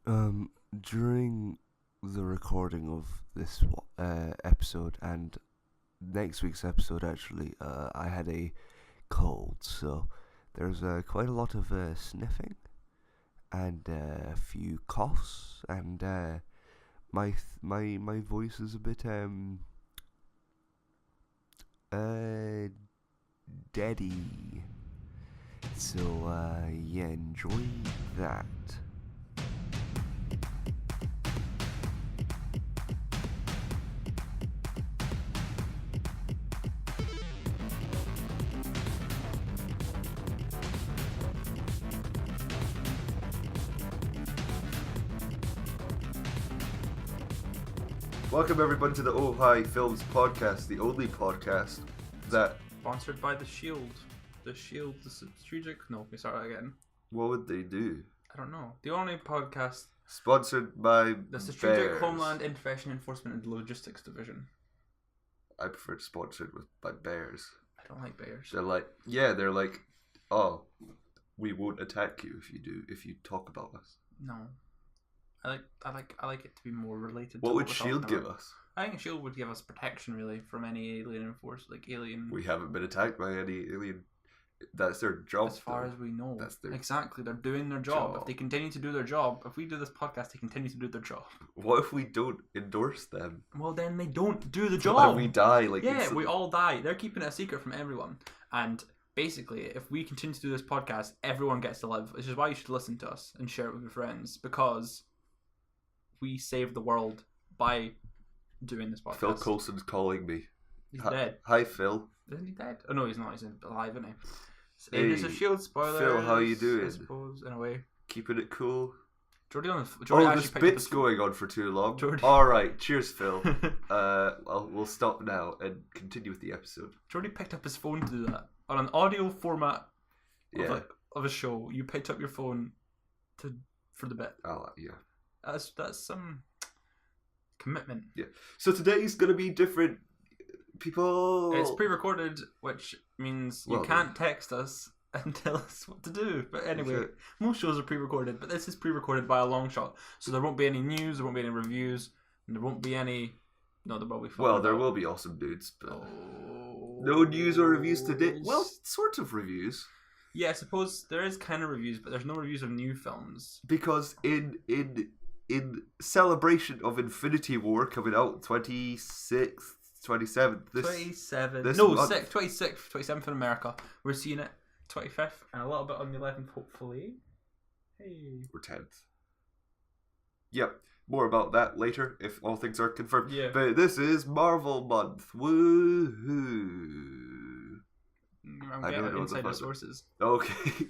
During the recording of this episode and next week's episode, actually, I had a cold, so there's quite a lot of sniffing and a few coughs, and my voice is a bit deady. So yeah, enjoy that. Welcome everyone to the Oh Hi Films podcast, the only podcast that... Sponsored by The Shield. The Shield, the strategic... No, let me start that again. What would they do? I don't know. The only podcast... Sponsored by the Strategic Bears. Homeland Information Enforcement and Logistics Division. I prefer sponsored by Bears. I don't like bears. They're like, oh, we won't attack you if you talk about us. No. I like it to be more related What to would we're Shield talking give about. us? I think Shield would give us protection, really, from any alien alien... We haven't been attacked by any alien. That's their job. As far as we know. That's their Exactly, they're doing their job. If they continue to do their job, if we do this podcast, they continue to do their job. What if we don't endorse them? Well, then they don't do the job. And we die. We all die. They're keeping it a secret from everyone. And basically, if we continue to do this podcast, everyone gets to live. Which is why you should listen to us and share it with your friends. Because we save the world by doing this podcast. Phil Coulson's calling me. He's dead. Hi, Phil. Isn't he dead? Oh no, he's not. He's alive, isn't he? Hey, There's a Shield spoiler. Phil, how you doing? I suppose, in a way. Keeping it cool. Jordi This bit's going on for too long. Jordi. Alright, cheers, Phil. We'll stop now and continue with the episode. Jordi picked up his phone to do that. On an audio format of a show, you picked up your phone for the bit. Oh, yeah. That's some commitment. Yeah. So today's going to be different. People... It's pre-recorded, which means you can't text us and tell us what to do. But anyway, most shows are pre-recorded, but this is pre-recorded by a long shot. So there won't be any news, there won't be any reviews, and there won't be any... No, there will be... Well, there will be awesome dudes, but... No news or reviews today. Well, sort of reviews. Yeah, I suppose there is kind of reviews, but there's no reviews of new films. Because in celebration of Infinity War coming out 26th, 27th. 27th. 26th, 27th in America. We're seeing it 25th and a little bit on the 11th, hopefully. Hey. Or 10th. Yep. More about that later if all things are confirmed. Yeah. But this is Marvel month. Woohoo. I'm getting insider sources. Okay.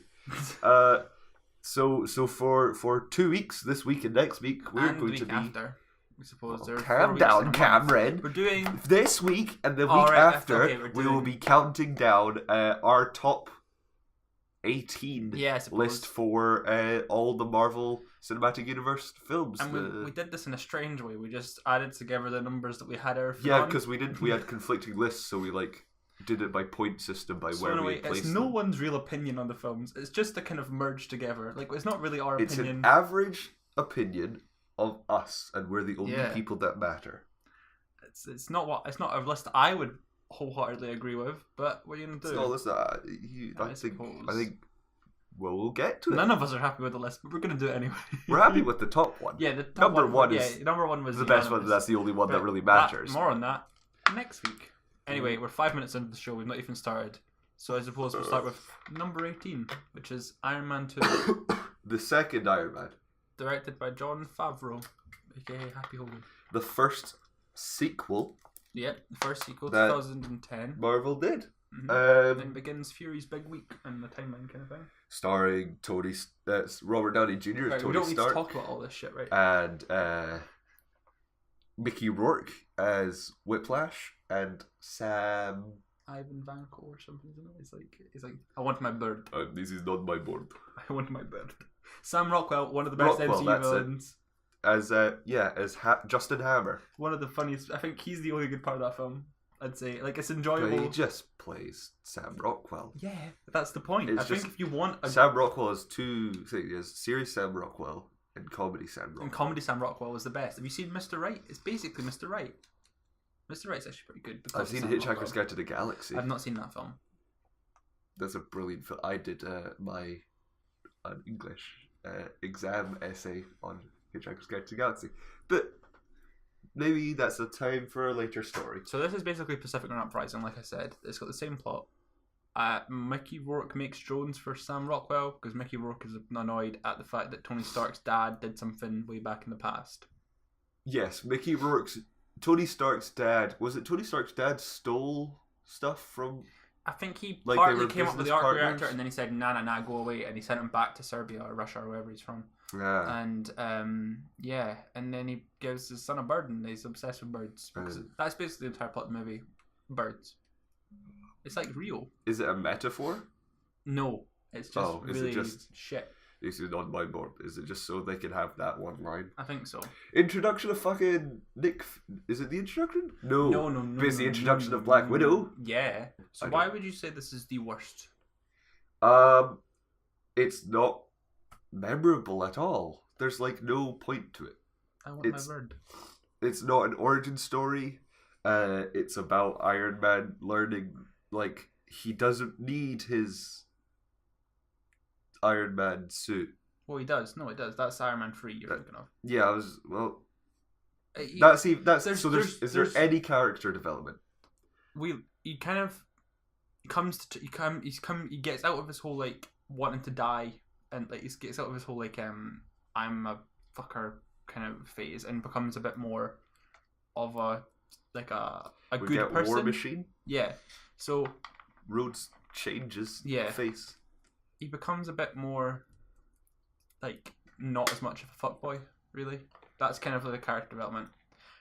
So for 2 weeks, this week and next week, we're going to be... after. We suppose calm down, Cameron. We're doing this week and the week after. We will be counting down our top 18 list for all the Marvel Cinematic Universe films. And we did this in a strange way. We just added together the numbers that we had. Because we had conflicting lists, so we did it by point system by where we placed it's no one's real opinion on the films. It's just to kind of merge together. It's not really our opinion. It's an average opinion of us, and we're the only people that matter. It's not a list I would wholeheartedly agree with, but what are you gonna do? It's not a list I think we'll get to it. None of us are happy with the list, but we're gonna do it anyway. We're happy with the top one. Yeah, the top number one is number one was the best one. That's the only one that really matters. More on that next week. Anyway, we're 5 minutes into the show. We've not even started, so I suppose we'll start with number 18, which is Iron Man 2, the second Iron Man. Directed by Jon Favreau, aka Happy Hogan. The first sequel. Yep, the first sequel, 2010. Marvel did. Mm-hmm. Then begins Fury's big week and the timeline kind of thing. Starring Robert Downey Jr. Right, Tony we don't need Stark, to talk about all this shit, right? And Mickey Rourke as Whiplash and Sam... Ivan Vanko or something, isn't it? He's like, I want my bird. This is not my board. I want my bird. Sam Rockwell, one of the best MCU villains. As Justin Hammer. One of the funniest. I think he's the only good part of that film. I'd say, it's enjoyable. But he just plays Sam Rockwell. Yeah, that's the point. I think if you want Sam Rockwell has two things. Series Sam Rockwell And Comedy Sam Rockwell. And Comedy Sam Rockwell was the best. Have you seen Mr. Right? It's basically Mr. Right. Mr. Right's actually pretty good. I've seen Hitchhiker's Guide to the Galaxy. I've not seen that film. That's a brilliant film. I did my English exam essay on Hitchhiker's Guide to the Galaxy. But maybe that's a time for a later story. So this is basically Pacific Rim Uprising, like I said. It's got the same plot. Mickey Rourke makes drones for Sam Rockwell because Mickey Rourke is annoyed at the fact that Tony Stark's dad did something way back in the past. Yes, Tony Stark's dad. Was it Tony Stark's dad stole stuff from... I think he Like partly came up with the arc partners? reactor and then he said, nah, go away. And he sent him back to Serbia or Russia or wherever he's from. Yeah. And, and then he gives his son a bird and he's obsessed with birds. Because that's basically the entire plot of the movie. Birds. It's like real. Is it a metaphor? No. It's just really shit. This is on my board. Is it just so they can have that one line? I think so. Introduction of fucking Nick... Is it the introduction? No. No. It's the introduction of Black Widow. Yeah. So why would you say this is the worst? It's not memorable at all. There's like no point to it. I want my bird. It's not an origin story. It's about Iron Man learning, like, he doesn't need his Iron Man suit. Well, he does. No, it does. That's Iron Man 3 you're thinking of. Yeah, is there any character development? He kind of he gets out of his whole like wanting to die and like he gets out of his whole like I'm a fucker kind of phase and becomes a bit more of a good person. War Machine. Yeah. So Rhodes changes face. He becomes a bit more like not as much of a fuckboy, really. That's kind of like the character development.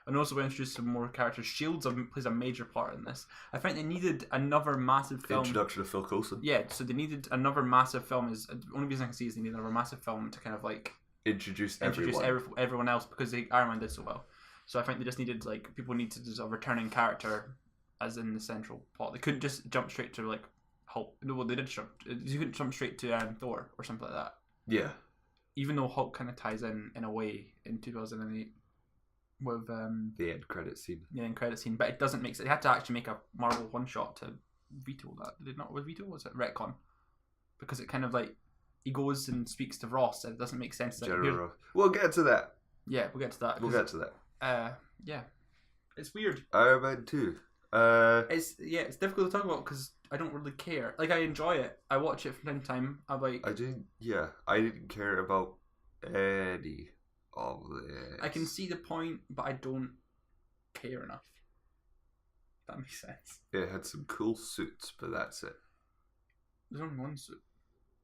And also we introduced some more characters. Shields plays a major part in this. I think they needed another massive film. Introduction of Phil Coulson. Yeah, so they needed another massive film. The only reason I can see is they needed another massive film to kind of like introduce everyone else because Iron Man did so well. So I think they just needed like people need to just a returning character as in the central plot. They couldn't just jump straight to like Hulk. No, well, they did jump. You couldn't jump straight to Thor or something like that. Yeah. Even though Hulk kind of ties in a way in 2008 with the end credit scene. Yeah, end credit scene, but it doesn't make sense. They had to actually make a Marvel one shot to veto that. Did they not? Was veto? Was it retcon? Because it kind of like he goes and speaks to Ross, and it doesn't make sense. We'll get to that. Yeah, we'll get to that. We'll get to that. Yeah, it's weird. Iron Man 2. It's difficult to talk about because I don't really care. Like I enjoy it. I watch it from time to time. I didn't care about any of this. I can see the point, but I don't care enough. If that makes sense. It had some cool suits, but that's it. There's only one suit.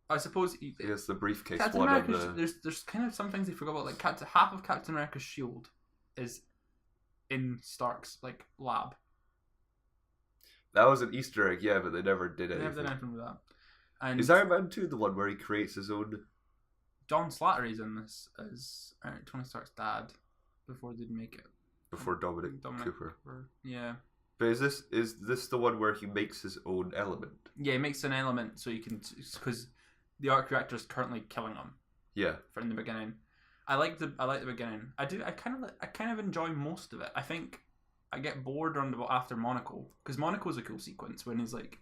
I suppose it's the briefcase Captain one. There's kind of some things they forgot about. Like half of Captain America's shield is in Stark's like lab. That was an Easter egg, yeah, but they never did anything. They never did anything with that. And is Iron Man 2 the one where he creates his own? John Slattery's in this as Tony Stark's dad before they make it. Before Dominic Cooper. Yeah. But is this the one where he makes his own element? Yeah, he makes an element so you can because the arc reactor is currently killing him. Yeah. From the beginning, I like the beginning. I kind of enjoy most of it. I think I get bored after Monaco because Monaco's a cool sequence when he's like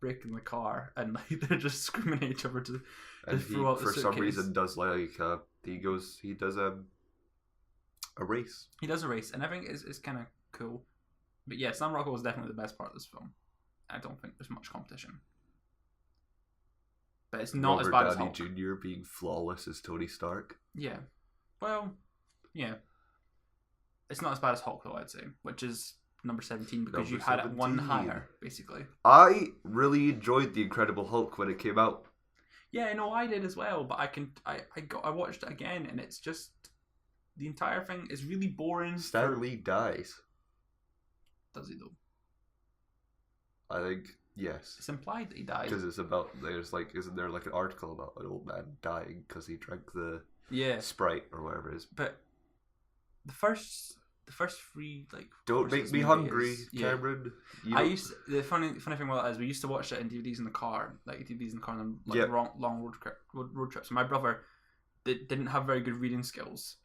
breaking the car and like they're just screaming at each other to throw out the suitcase. For some reason does like he does a race. He does a race, and I think it's kind of cool. But yeah, Sam Rockwell was definitely the best part of this film. I don't think there's much competition. But it's not as bad as Hulk. Downey Jr. being flawless as Tony Stark. Yeah. Well, yeah. It's not as bad as Hulk, though, I'd say, which is number 17 because you had it one higher, basically. I really enjoyed The Incredible Hulk when it came out. Yeah, no, I did as well, but I watched it again, and it's just the entire thing is really boring. Stan Lee dies. Does he though? I think yes. It's implied that he died because it's about isn't there like an article about an old man dying because he drank the Sprite or whatever it is. But the first three like don't make me hungry, Cameron. The funny thing about that is we used to watch it in DVDs in the car, and long road trips. And my brother didn't have very good reading skills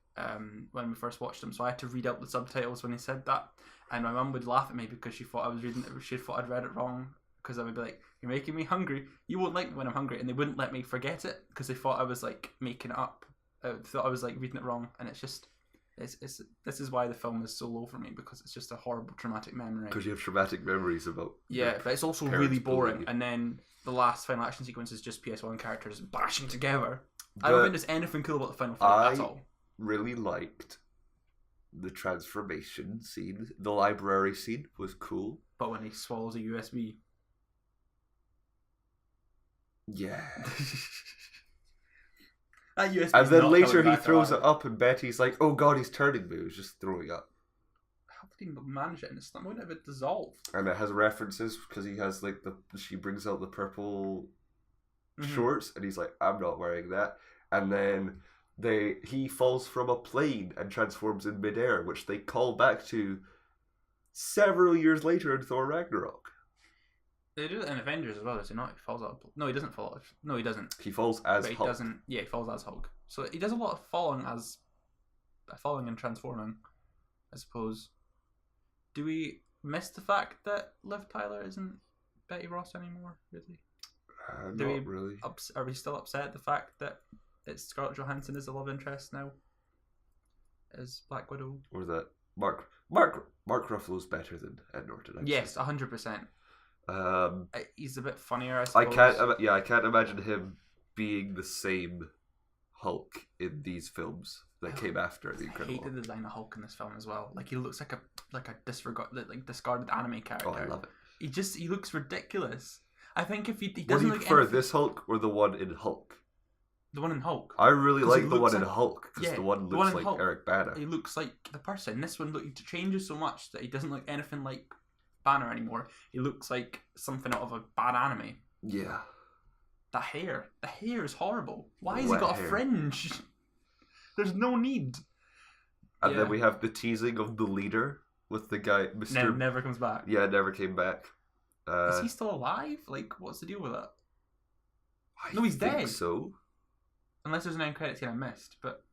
when we first watched them, so I had to read out the subtitles when he said that, and my mum would laugh at me because she thought I was reading it. She thought I'd read it wrong, because I would be like, "You're making me hungry. You won't like me when I'm hungry," and they wouldn't let me forget it because they thought I was like making it up. I thought I was like reading it wrong, and it's just. This is why the film is so low for me, because it's just a horrible traumatic memory. Because you have traumatic memories about. Yeah, but it's also really boring. And then the last final action sequence is just PS1 characters bashing together. I don't think there's anything cool about the final fight at all. I really liked the transformation scene. The library scene was cool. But when he swallows a USB. Yeah. That USB and then later he throws it up and Betty's like, "Oh god, he's turning me." He was just throwing up. How did he manage it in his stomach? Wouldn't it have dissolved? And it has references because he has like she brings out the purple shorts and he's like, "I'm not wearing that." And then he falls from a plane and transforms in midair, which they call back to several years later in Thor Ragnarok. They do it in Avengers as well, does he not? He falls out. No, he doesn't fall out. No, he doesn't. He falls as but he Hulk. Doesn't. Yeah, he falls as Hulk. So he does a lot of falling and transforming, I suppose. Do we miss the fact that Liv Tyler isn't Betty Ross anymore? Really? Not really. Are we still upset at the fact that it's Scarlett Johansson is the love interest now? As Black Widow? Or that Mark Ruffalo's better than Ed Norton. Actually. Yes, 100%. He's a bit funnier, I suppose. I can't imagine him being the same Hulk in these films that came after The Incredible. I hate the design of Hulk in this film as well. Like, he looks like a discarded anime character. Oh, I love it. He looks ridiculous. I think if he doesn't What do you look prefer, anything... this Hulk or the one in Hulk? The one in Hulk. I really like the one in Hulk because the one looks like Hulk, Eric Bana. He looks like the person. This one he changes so much that he doesn't look anything like Banner anymore. He looks like something out of a bad anime. Yeah. The hair is horrible. Why has he got a fringe? There's no need. And then we have the teasing of the leader with the guy, Mr. Never comes back. Yeah, never came back. Is he still alive? Like, what's the deal with that? No, he's dead. So, unless there's an end credit scene I missed, but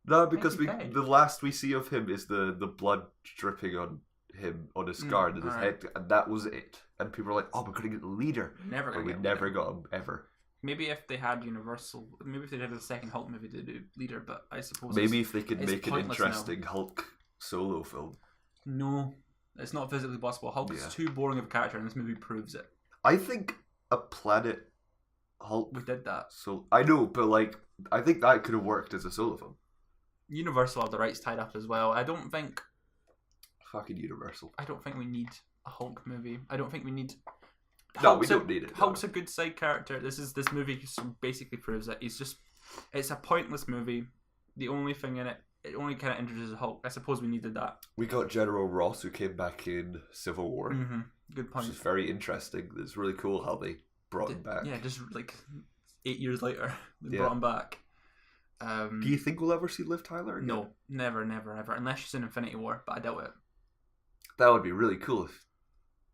no, because the last we see of him is the blood dripping on him on his scar and his head, and that was it. And people were like, "Oh, we're gonna get the leader." We never got him ever. Maybe if they had Universal, maybe if they did a second Hulk movie, they do leader. But I suppose maybe if they could make an interesting Hulk solo film. No, it's not physically possible. Hulk is too boring of a character, and this movie proves it. I think a Planet Hulk. We did that. So I know, but like, I think that could have worked as a solo film. Universal have the rights tied up as well. I don't think. Fucking Universal. I don't think we need a Hulk movie. I don't think we need. No, we don't need it. Hulk's a good side character. This movie just basically proves that it's a pointless movie. The only thing in it only kind of introduces Hulk. I suppose we needed that. We got General Ross, who came back in Civil War. Mm-hmm. Good point. Which is very interesting. It's really cool how they brought him back. Yeah, just like 8 years later, they brought him back. Do you think we'll ever see Liv Tyler again? No, never, ever. Unless she's in Infinity War, but I doubt it. That would be really cool if,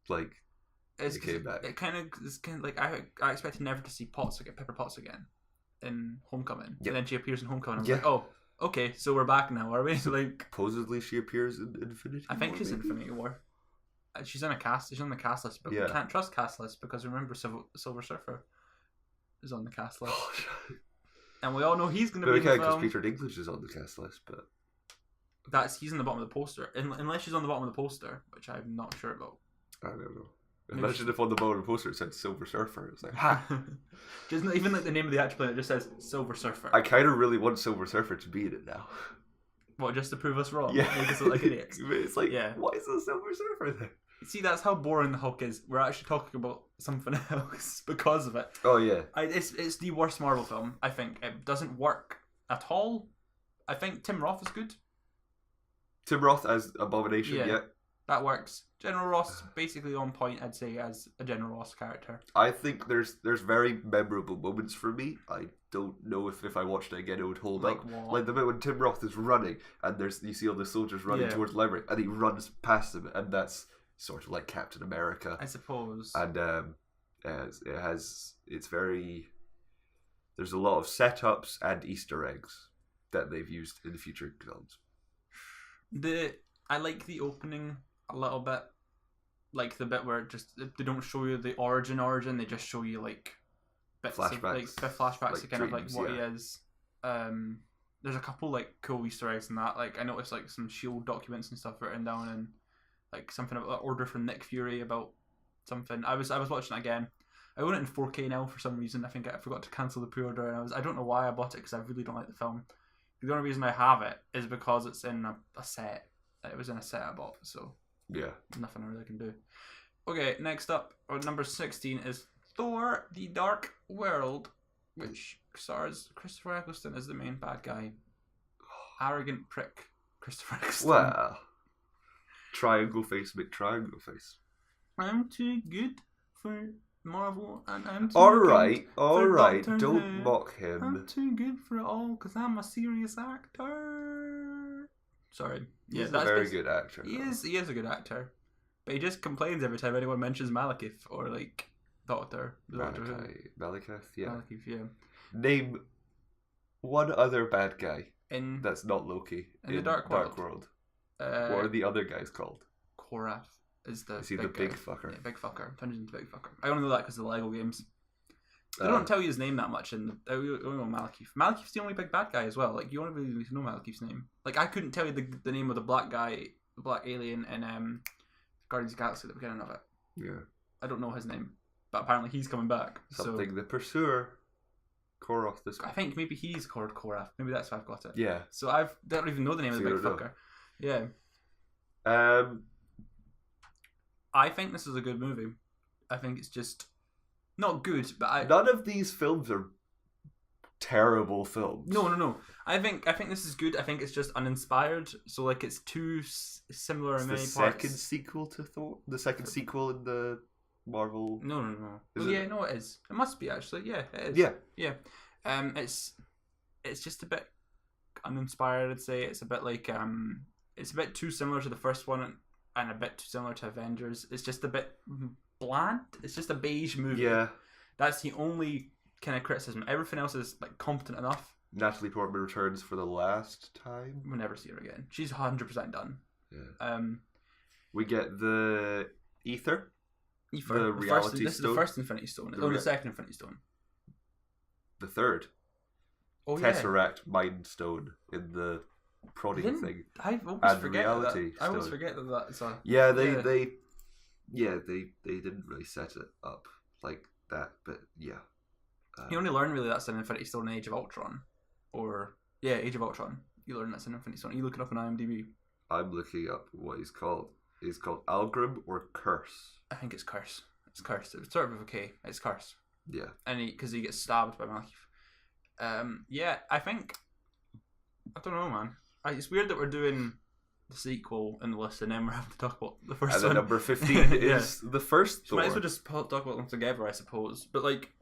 like, she came back. It's kind of like I expected never to see Pepper Potts again in Homecoming. Yep. And then she appears in Homecoming. I was like, oh, okay, so we're back now, are we? Like, supposedly she appears in Infinity War. I think she's in Infinity War. She's on the cast list, but we can't trust cast lists because remember, Silver Surfer is on the cast list. And we all know he's going to be in the film. Because Peter Dinklage is on the cast list, but he's on the bottom of the poster. Unless she's on the bottom of the poster, which I'm not sure about. I don't know. Imagine if on the bottom of the poster it said Silver Surfer. It's like, ha! Just not even like the name of the actual planet, it just says Silver Surfer. I kind of really want Silver Surfer to be in it now. What, just to prove us wrong? Yeah. Make us look like idiots. It's like, why is the Silver Surfer there? See, that's how boring the Hulk is. We're actually talking about something else because of it. Oh, yeah. It's the worst Marvel film, I think. It doesn't work at all. I think Tim Roth is good. Tim Roth as Abomination, yeah. That works. General Ross, basically on point, I'd say, as a General Ross character. I think there's very memorable moments for me. I don't know if I watched it again it would hold up. What? Like the bit when Tim Roth is running and you see all the soldiers running towards the library and he runs past them, and that's sort of like Captain America, I suppose. And there's there's a lot of setups and Easter eggs that they've used in the future films. I like the opening a little bit, like the bit where they don't show you the origin. They just show you like bits Flashbacks. of flashbacks, Like to kind of like dreams, what yeah. he is. There's a couple like cool Easter eggs in that. Like I noticed like some Shield documents and stuff written down, and like something about an order from Nick Fury about something. I was watching it again. I own it in 4K now for some reason. I think I forgot to cancel the pre-order, and I don't know why I bought it because I really don't like the film. The only reason I have it is because it's in a set. It was in a set I bought, so Yeah. nothing I really can do. Okay, next up, number 16 is Thor: The Dark World, which stars Christopher Eccleston as the main bad guy. Arrogant prick, Christopher Eccleston. Well, triangle face, triangle face. I'm too good for Marvel, and I'm too All good right, for Doctor don't Who. mock I'm him. too good for it all because I'm a serious actor. Sorry. Yeah, He's a that's very good actor. He though. is a good actor. But he just complains every time anyone mentions Malekith or like Doctor Who. Malekith, yeah. Malekith, yeah. Name one other bad guy In that's not Loki in the Dark World. What are the other guys called? Korath is the Is he big the big guy. fucker? Yeah, big fucker. Turns into big fucker. I only know that because of the Lego games. They Uh, don't tell you his name that much in the. I only know Malekith. Malekith's the only big bad guy as well. Like you only really need to know Malekith's name. Like I couldn't tell you the name of the black guy, the black alien in Guardians of the Galaxy at the beginning of it. Yeah. I don't know his name, but apparently he's coming back. Something the Pursuer. Koroth this So I think maybe he's called Korath. Maybe that's why I've got it. Yeah. So I don't even know the name of the big fucker. Yeah. I think this is a good movie. I think it's just not good, but None of these films are terrible films. No. I think this is good. I think it's just uninspired. So like it's too similar It's in the many second parts. sequel to Thor. The second sequel in the Marvel. No. Is Well, it? yeah, no, it is. It must be actually. Yeah, it is. Yeah. It's just a bit uninspired. I'd say it's a bit like it's a bit too similar to the first one and a bit too similar to Avengers. It's just a bit bland. It's just a beige movie. Yeah. That's the only kind of criticism. Everything else is like competent enough. Natalie Portman returns for the last time. We'll never see her again. She's 100% done. Yeah. We get the Ether. The Reality This is the Stone. first Infinity Stone. The The second Infinity Stone. The third. Oh yeah. Tesseract Mind Stone in the prodding thing. I always And forget Reality that. I always Stone. forget that that's a. Yeah, they didn't really set it up like that, but yeah. You only learn really that's an Infinity Stone in Age of Ultron, or Age of Ultron. You learn that's an Infinity Stone. You look it up on IMDb. I'm looking up what he's called. He's called Algrim or Curse. I think it's Curse. It's Curse. It started with a K. It's Curse, Yeah. and because he gets stabbed by Malekith. Yeah, I think. I don't know, man. It's weird that we're doing the sequel in the list, and then we're having to talk about the first And one. then number 15 Yeah. is the first So might as Thor. well just talk about them together, I suppose. But like,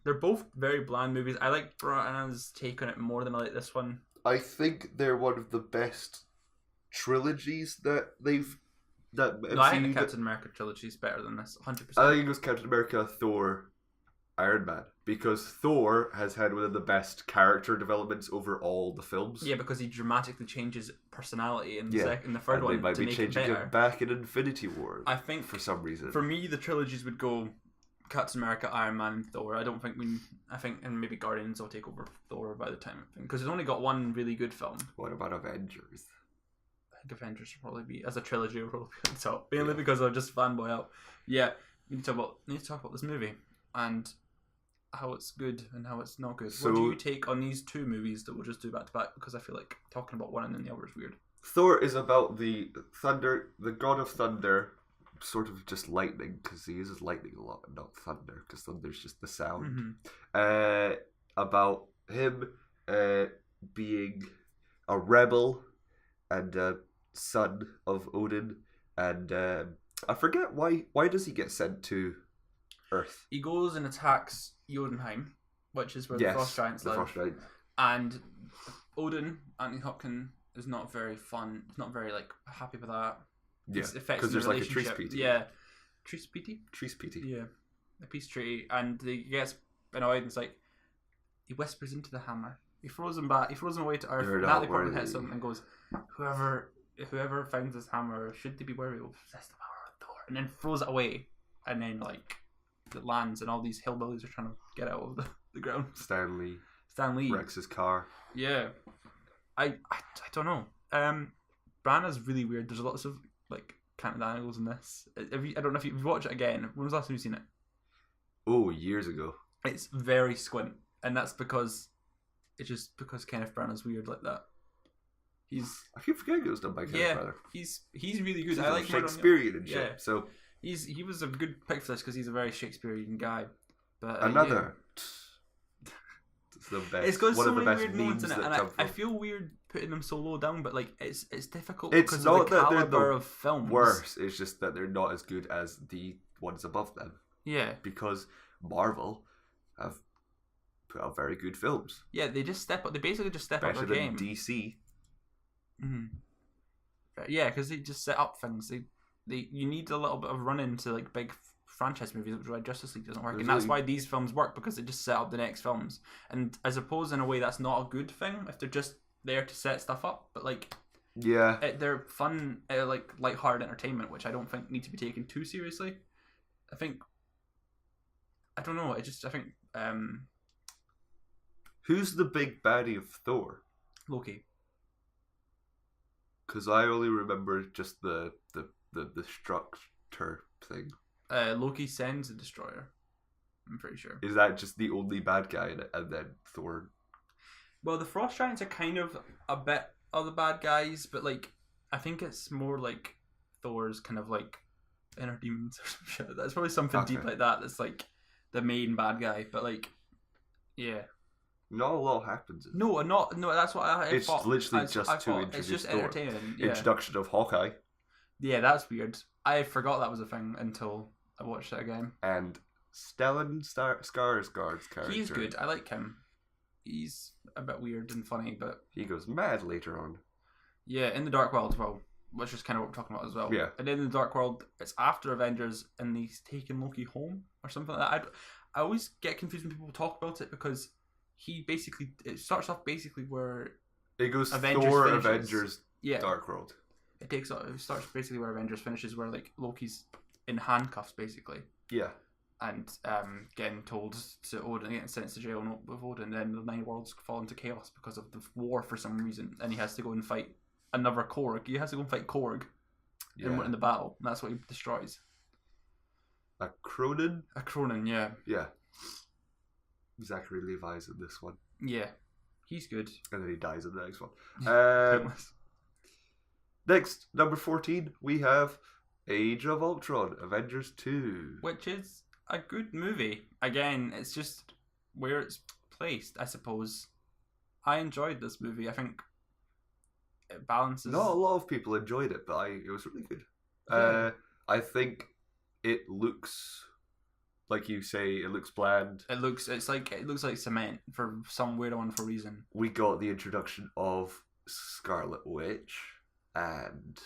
they're both very bland movies. I like Branagh's take on it more than I like this one. I think they're one of the best trilogies that they've. That No, I think MCU the Captain America trilogy is better than this, 100%. I think it was Captain America, Thor, Iron Man, because Thor has had one of the best character developments over all the films. Yeah, because he dramatically changes personality in the, Yeah. in the third And one they might to be make it changing better. it back in Infinity War. I think for some reason. For me, the trilogies would go Captain America, Iron Man, and Thor. I don't think and maybe Guardians will take over Thor by the time, because it's only got one really good film. What about Avengers? I think Avengers will probably be, as a trilogy, will probably be on top, mainly because I've just fanboy out. Yeah, we need to talk about this movie and how it's good and how it's not good. So, what do you take on these two movies that we'll just do back to back? Because I feel like talking about one and then the other is weird. Thor is about the thunder, the god of thunder, sort of just lightning, because he uses lightning a lot, not thunder, because thunder's just the sound. Mm-hmm. About him being a rebel and a son of Odin, and I forget why does he get sent to Earth? He goes and attacks Jotunheim, which is where the Frost Giants live. Frost Giants. And Odin, Anthony Hopkins, is not very fun. He's not very happy with that. Yeah, because there's like a treaty. Yeah, treaty. Treaty. Yeah, a peace treaty, and he gets annoyed. And it's like he whispers into the hammer. He throws him back. He throws him away to Earth. You're And not Natalie Portman hits worthy. him and goes, "Whoever finds this hammer, should they be worried? Will possess the power of Thor." And then throws it away. And then like it lands, and all these hillbillies are trying to get out of the ground. Stan Lee Stan Lee. wrecks his car. Yeah, I don't know. Branagh really weird. There's lots of like canted angles in this. I don't know if you've watched it again. When was the last time you've seen it? Oh, years ago. It's very squint, and that's because Kenneth Branagh's weird like that. I keep forgetting it was done by Kenneth Branagh. he's really good. He's I like Shakespearean and shit. Yeah. So He was a good pick for this because he's a very Shakespearean guy. But another. It's the best. It's got One so of the many best weird moments memes in it, that and come I from. feel weird putting them so low down, but like it's difficult It's because not of the that they're caliber the of films. Worse. It's just that they're not as good as the ones above them Yeah, because Marvel have put out very good films. yeah, they just step up. They basically just step Better up their than game. DC. Mm-hmm. Yeah, because they just set up things. You need a little bit of run into like big franchise movies, which is why Justice League doesn't work, and that's why these films work because they just set up the next films. And I suppose in a way that's not a good thing if they're just there to set stuff up, but like Yeah. they're fun, like lighthearted entertainment, which I don't think need to be taken too seriously. I don't know. I think Who's the big baddie of Thor? Loki. Because I only remember just the structure thing. Loki sends a destroyer. I'm pretty sure. Is that just the only bad guy in it, and then Thor? Well, the Frost Giants are kind of a bit of the bad guys, but like I think it's more like Thor's kind of like inner demons or some shit. That's probably something deep like that. That's like the main bad guy, but like, yeah. Not a lot happens. No. That's what I It's thought. literally just to It's introduce just Thor. entertaining. Yeah. Introduction of Hawkeye Yeah, that's weird. I forgot that was a thing until I watched it again. and Stellan Skarsgård's character. He's good. I like him. He's a bit weird and funny, but He goes mad later on. yeah, in the Dark World as well, which is kind of what we're talking about as well. Yeah. And in the Dark World, it's after Avengers, and he's taking Loki home or something like that. I always get confused when people talk about it because it starts off basically where It goes Avengers Thor, finishes. Avengers, yeah, Dark World. it starts basically where Avengers finishes, where like Loki's in handcuffs basically. Yeah. And getting told to Odin, getting sentenced to jail with Odin, then the Nine Worlds fall into chaos because of the war for some reason, and he has to go and fight another Korg. He has to go and fight Korg in the battle, and that's what he destroys. A Cronin? A Cronin, yeah. Yeah. Zachary Levi's in this one. Yeah. He's good. And then he dies in the next one. Pointless. Next, number 14, we have Age of Ultron, Avengers 2. Which is a good movie. Again, it's just where it's placed, I suppose. I enjoyed this movie. I think it balances. Not a lot of people enjoyed it, but it was really good. Yeah. I think it looks, like you say, it looks bland. It looks like cement for some weird wonderful reason. We got the introduction of Scarlet Witch and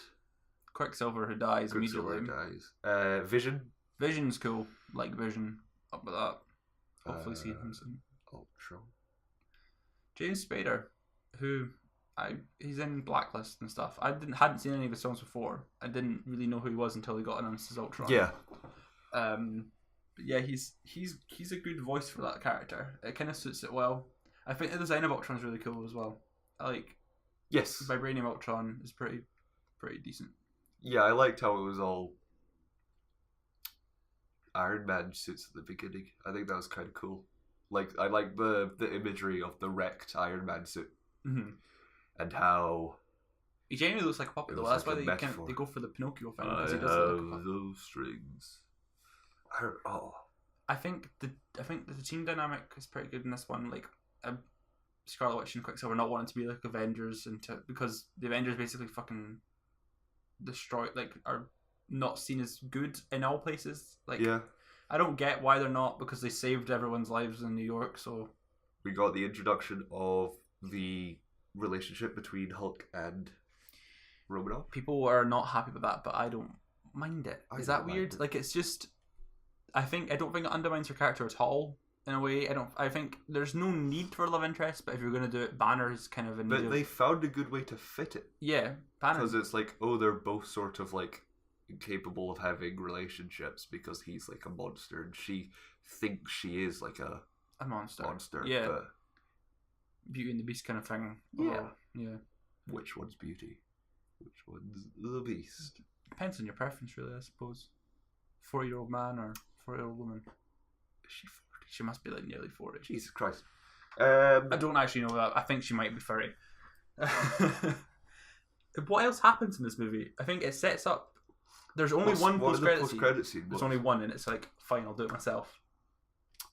Quicksilver who dies Quicksilver immediately. dies. Vision. Vision's cool. Like Vision. Up with that. Hopefully see him soon. Ultron. James Spader, who he's in Blacklist and stuff. I hadn't seen any of his songs before. I didn't really know who he was until he got announced as Ultron. Yeah. But yeah, he's a good voice for that character. It kind of suits it well. I think the design of Ultron's really cool as well. I like Yes. Vibranium Ultron is pretty decent. Yeah, I liked how it was all Iron Man suits at the beginning. I think that was kind of cool. Like, I like the imagery of the wrecked Iron Man suit Mm-hmm. and how He genuinely looks like a puppet It though. looks That's like why a they metaphor. they go for the Pinocchio thing I because he have does look like a puppet. those strings. I think the team dynamic is pretty good in this one. Like Scarlet Witch and Quicksilver not wanting to be like Avengers because the Avengers basically fucking destroy are not seen as good in all places. Like Yeah. I don't get why they're not, because they saved everyone's lives in New York. So We got the introduction of the relationship between Hulk and Romanoff. people are not happy with that, but I don't mind it. I Is that don't mind weird? it. Like it's just I don't think it undermines her character at all. in a way. I think there's no need for a love interest, but if you're going to do it, Banner's kind of in need But they found a good way to fit it. Yeah, Banner. Because it's like, oh, they're both sort of like capable of having relationships because he's like a monster and she thinks she is like a monster. Yeah. But Beauty and the Beast kind of thing. Yeah. Yeah. which one's beauty? Which one's the beast? Depends on your preference, really, I suppose. 40-year-old man or 40-year-old woman. Is she 40? She must be like nearly 40. Jesus Christ. I don't actually know that. I think she might be 30. What else happens in this movie? I think it sets up. There's only one post-credit scene. There's only one, and it's like, fine, I'll do it myself.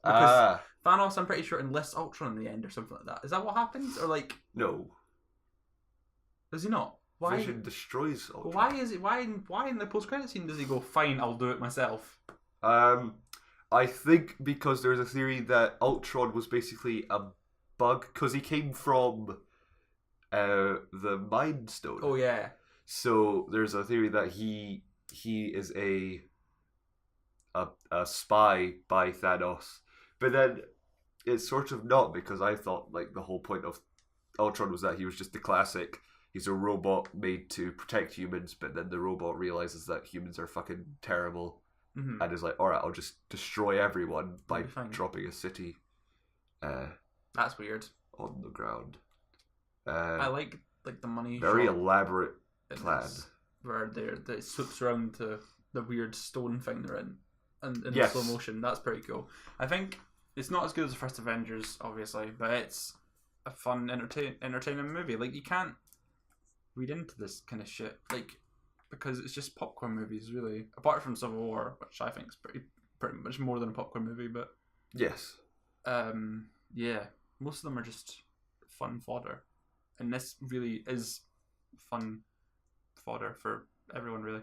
Because Thanos, I'm pretty sure, enlists Ultron in the end or something like that. Is that what happens? Or like... No. Does he not? Why? Vision destroys Ultron. Why is it? Why in the post-credit scene does he go, fine, I'll do it myself? I think because there's a theory that Ultron was basically a bug because he came from the Mind Stone. Oh yeah. So there's a theory that he is a spy by Thanos, but then it's sort of not, because I thought like the whole point of Ultron was that he was just the classic. He's a robot made to protect humans, but then the robot realizes that humans are fucking terrible, and is like, all right, I'll just destroy everyone by dropping a city. That's weird. On the ground. I like the money. Very elaborate plan. Where it swoops around to the weird stone thing they're in, and in slow motion. That's pretty cool. I think it's not as good as the first Avengers, obviously, but it's a fun, entertaining movie. Like, you can't read into this kind of shit, like, because it's just popcorn movies, really. Apart from Civil War, which I think is pretty much more than a popcorn movie, but yes, yeah, most of them are just fun fodder, and this really is fun fodder for everyone, really.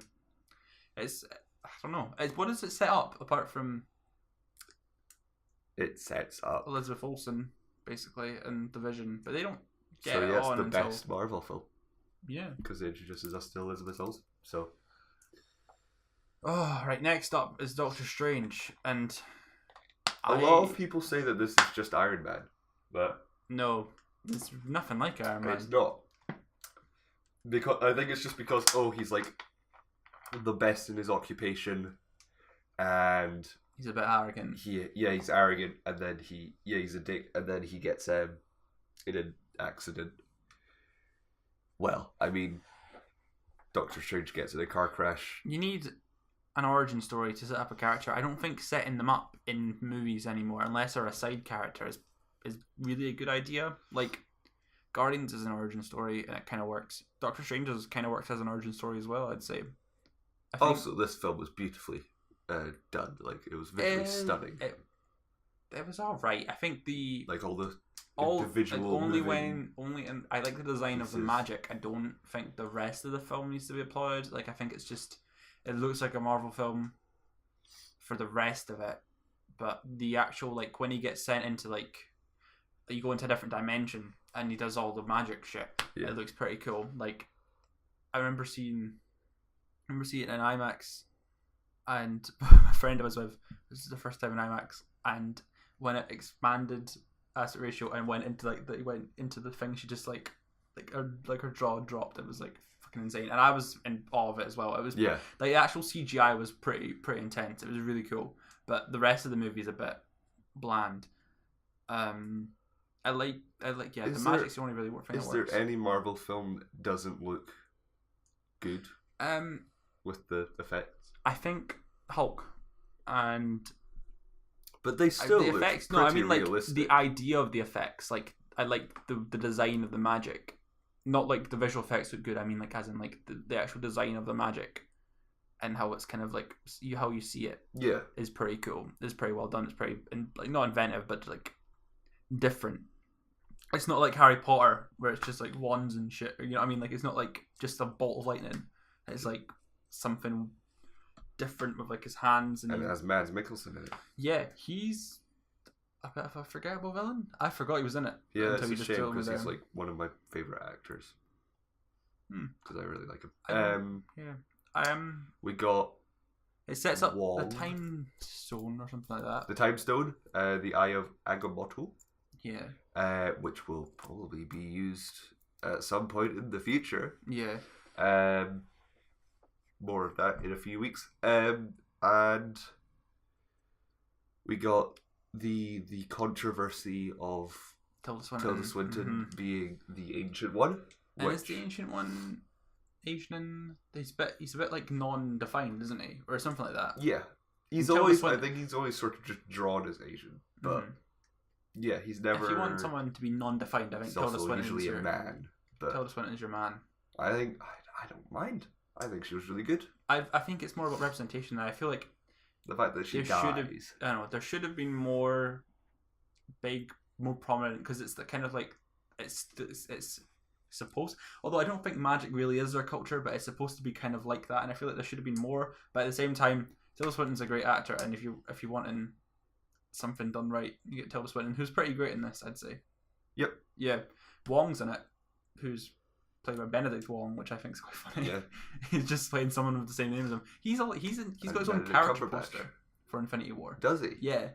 It's, I don't know, what does it set up apart from it sets up Elizabeth Olsen basically and the Vision, but they don't get so it yes, on the until... best Marvel film. Yeah, because it introduces us to Elizabeth Olsen. So right, next up is Doctor Strange, and a lot of people say that this is just Iron Man, but no, it's nothing like Iron Man. It's not. Because I think it's just because he's like the best in his occupation, and he's a bit arrogant. He's arrogant, and then he's a dick, and then he gets in an accident. Well, I mean, Doctor Strange gets in a car crash. You need an origin story to set up a character. I don't think setting them up in movies anymore, unless they're a side character, is really a good idea. Like, Guardians is an origin story, and it kind of works. Doctor Strange kind of works as an origin story as well, I'd say. Also, this film was beautifully done. Like, it was visually stunning. It was all right. I think all individual and I like the design of the magic. I don't think the rest of the film needs to be applauded. Like, I think it looks like a Marvel film for the rest of it, but the actual, like, when he gets sent into, like, you go into a different dimension and he does all the magic shit, it looks pretty cool. Like, I remember seeing it in IMAX, and a friend I was with, this is the first time in IMAX, and when it expanded aspect ratio and went into the thing, she just like her jaw dropped. It was like fucking insane, and I was in awe of it as well. It was like the actual CGI was pretty intense. It was really cool, but the rest of the movie is a bit bland. I like the magic's the only really thing that works. Is there any Marvel film that doesn't look good with the effects? I think Hulk, but they still the look effects. pretty No, I mean, like, realistic. the idea of the effects. Like, I like the design of the magic, not like the visual effects look good. I mean, like, as in like the actual design of the magic and how it's kind of like how you see it. Yeah, is pretty cool. It's pretty well done. It's pretty like not inventive, but like different. It's not like Harry Potter where it's just like wands and shit. You know what I mean? Like, it's not like just a bolt of lightning. It's like something different with like his hands, and it has Mads Mikkelsen in it. Yeah, he's a bit of a forgettable villain. I forgot he was in it. Yeah, it's a shame because he's like one of my favorite actors. Because I really like him. We got It sets up Wong. the time stone or something like that. The Time Stone, the Eye of Agamotto, Yeah. which will probably be used at some point in the future. Yeah. More of that in a few weeks. And we got the controversy of Tilda Swinton. being the Ancient One. And is the Ancient One Asian? He's a bit like non-defined, isn't he, or something like that? Yeah, I think he's always sort of just drawn as Asian, but yeah, he's never. If you want someone to be non-defined, I think Tilda Swinton's usually a man. But Tilda Swinton's your man. I think I don't mind. I think she was really good. I think it's more about representation. I feel like The fact that she dies. I don't know. There should have been more big, more prominent, because it's the kind of like it's supposed. Although I don't think magic really is their culture, but it's supposed to be kind of like that, and I feel like there should have been more. But at the same time, Tilda Swinton's a great actor, and if you wanting something done right, you get Tilda Swinton, who's pretty great in this, I'd say. Yep. Yeah, Wong's in it, who's played by Benedict Wong, which I think is quite funny. Yeah. He's just playing someone with the same name as him. He's got his own Benedict character Cumberbatch. poster for Infinity War. Does he? Yeah,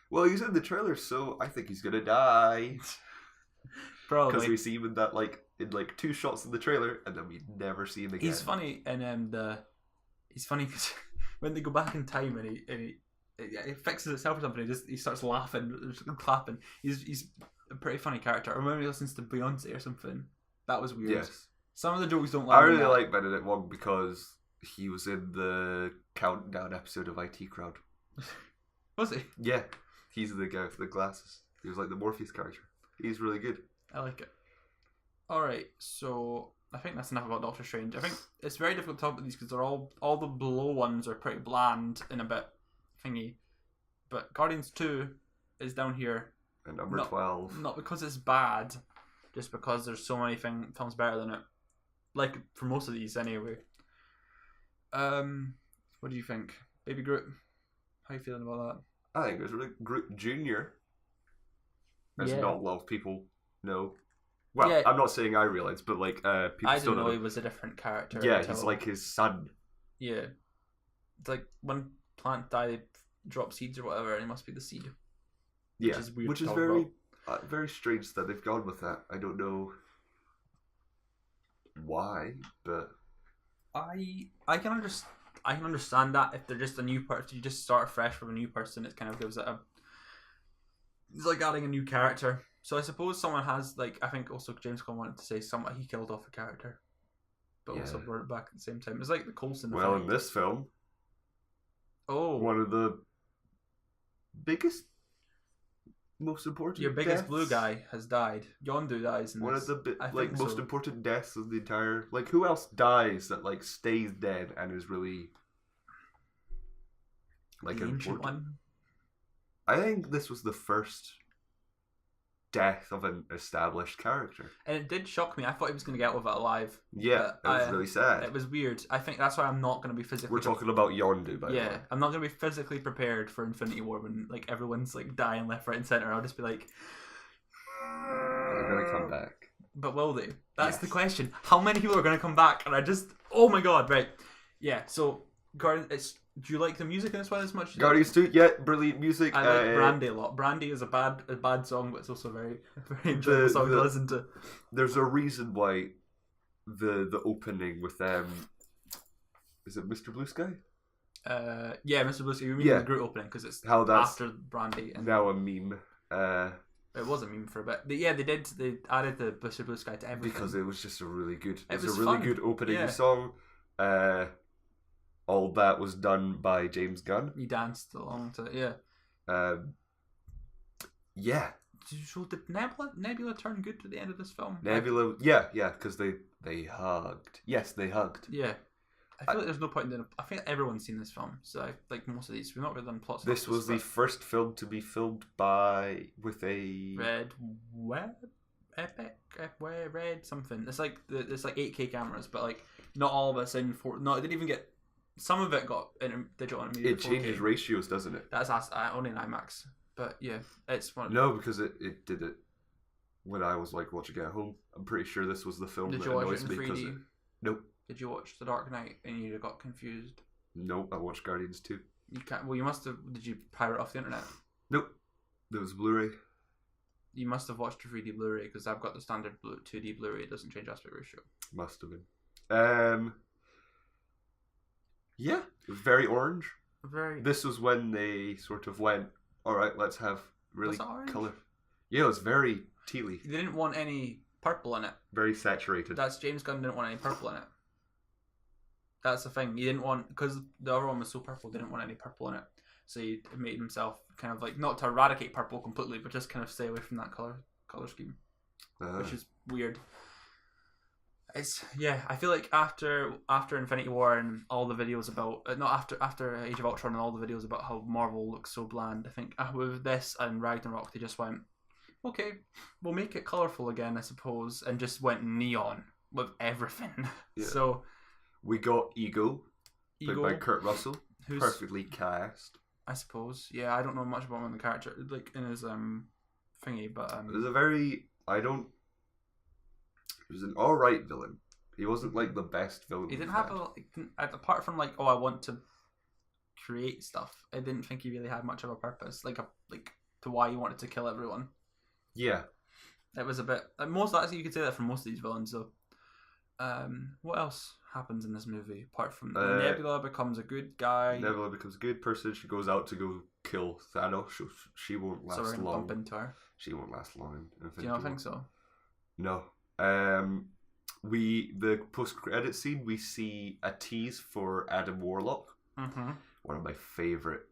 Well, he's in the trailer, so I think he's gonna die. probably. Because we see him in that in 2 shots in the trailer, and then we never see him again. He's funny, and he's funny because when they go back in time and he fixes itself or something, he starts laughing, just clapping. He's a pretty funny character. I remember he listens to Beyonce or something. That was weird. Yes. Some of the jokes don't I land. really like Benedict Wong because he was in the Countdown episode of IT Crowd. Was he? Yeah. He's the guy with the glasses. He was like the Morpheus character. He's really good. I like it. Alright, so I think that's enough about Doctor Strange. I think it's very difficult to talk about these because they're all the below ones are pretty bland and a bit thingy. But Guardians 2 is down here. And number 12. Not because it's bad, just because there's so many films better than it. Like, for most of these, anyway. What do you think? Baby Groot? How are you feeling about I think it was really Groot Jr. As Yeah. not a lot of people know. Well, Yeah. I'm not saying I realize, but people that? I still didn't know know. he was a different character. Yeah, until- he's like his son. Yeah. It's like when plants die, they drop seeds or whatever, and he must be the seed. Yeah, is weird which to is talk very strange that they've gone with that. I don't know why, but I can understand that if they're just a new person, you just start fresh with a new person. It kind of gives it it's like adding a new character. So I suppose someone has I think also James Gunn wanted to say he killed off a character, but also Yeah. brought it back at the same time. It's like the Coulson. well, thing. in this film, one of the biggest, most important. your biggest deaths. blue guy has died. Yondu dies in One this. of the I think most so. important deaths of the entire. Who else dies that stays dead and is really the ancient important? one. I think this was the first death of an established character. And it did shock me. I thought he was going to get out of it alive. Yeah, But it was really sad. It was weird. I think that's why I'm not going to be physically. We're talking about Yondu, by the way. Yeah, I'm not going to be physically prepared for Infinity War when everyone's dying left, right, and center. I'll just be like, They're gonna come back. but will they? That's the Yes. question. How many people are going to come back? And oh my god, right? Yeah. So, Guardians. Do you like the music in this one as much? Guardians 2, yeah, brilliant music. I like Brandy a lot. Brandy is a bad song, but it's also a very enjoyable song to listen to. There's a reason why the opening with is it Mr. Blue Sky? Yeah, Mr. Blue Sky. You mean Yeah. the Groot opening because it's How that's after Brandy. And now a meme. it was a meme for a bit. They added the Mr. Blue Sky to everything. Because it was just a really good. It It's was a really fun. good opening Yeah. song. All that was done by James Gunn. He danced along to it, yeah. Yeah, So did Nebula turn good at the end of this film? Nebula. Yeah, because they hugged. Yes, they hugged. Yeah. I feel like there's no point in doing I think everyone's seen this film, so like most of these, we've not really done plots. This was the first film to be filmed with a Red Web Epic Red something. It's like 8K cameras, but not all of it's in 4. No, it didn't even get. Some of it got in digital intermediate. It changes 4K. ratios, doesn't it? That's only in IMAX, but yeah, it's one. No, because it did it when I was watching it at home. I'm pretty sure this was the film Did that you watch annoys it me in because 3D? nope. Did you watch The Dark Knight and you got confused? Nope, I watched Guardians 2. You can't. Well, you must have. Did you pirate off the internet? Nope. There was Blu-ray. You must have watched a 3D Blu-ray because I've got the standard 2D Blu-ray. It doesn't change aspect ratio. Must have been. Yeah, it was very orange. Very. This was when they sort of went, all right, let's have really Was it orange? color. Yeah, it was very tealy, They didn't want any purple in it. very saturated. That's James Gunn didn't want any purple in it. That's the thing. He didn't want, because the other one was so purple. They didn't want any purple in it. So he made himself kind of like, not to eradicate purple completely, but just kind of stay away from that color scheme, which is weird. It's I feel like after Infinity War and all the videos about not after Age of Ultron and all the videos about how Marvel looks so bland, I think with this and Ragnarok they just went, okay, we'll make it colourful again, I suppose, and just went neon with everything. Yeah. So We got Ego, played by Ego, Kurt Russell, who's perfectly cast. I suppose, yeah, I don't know much about him in the character, like in his thingy, but It was a very He was an alright villain. He wasn't like the best villain. he didn't we've have had. apart from like, oh, I want to create stuff. I didn't think he really had much of a purpose, like to why he wanted to kill everyone. Yeah. It was a bit actually you could say that for most of these villains though. What else happens in this movie apart from Nebula becomes a good guy? Nebula becomes a good person. She goes out to go kill Thanos. She won't last So we're gonna long. bump into her. She won't last long. Do you not think so? No. The post-credit scene, we see a tease for Adam Warlock, Mm-hmm. one of my favorite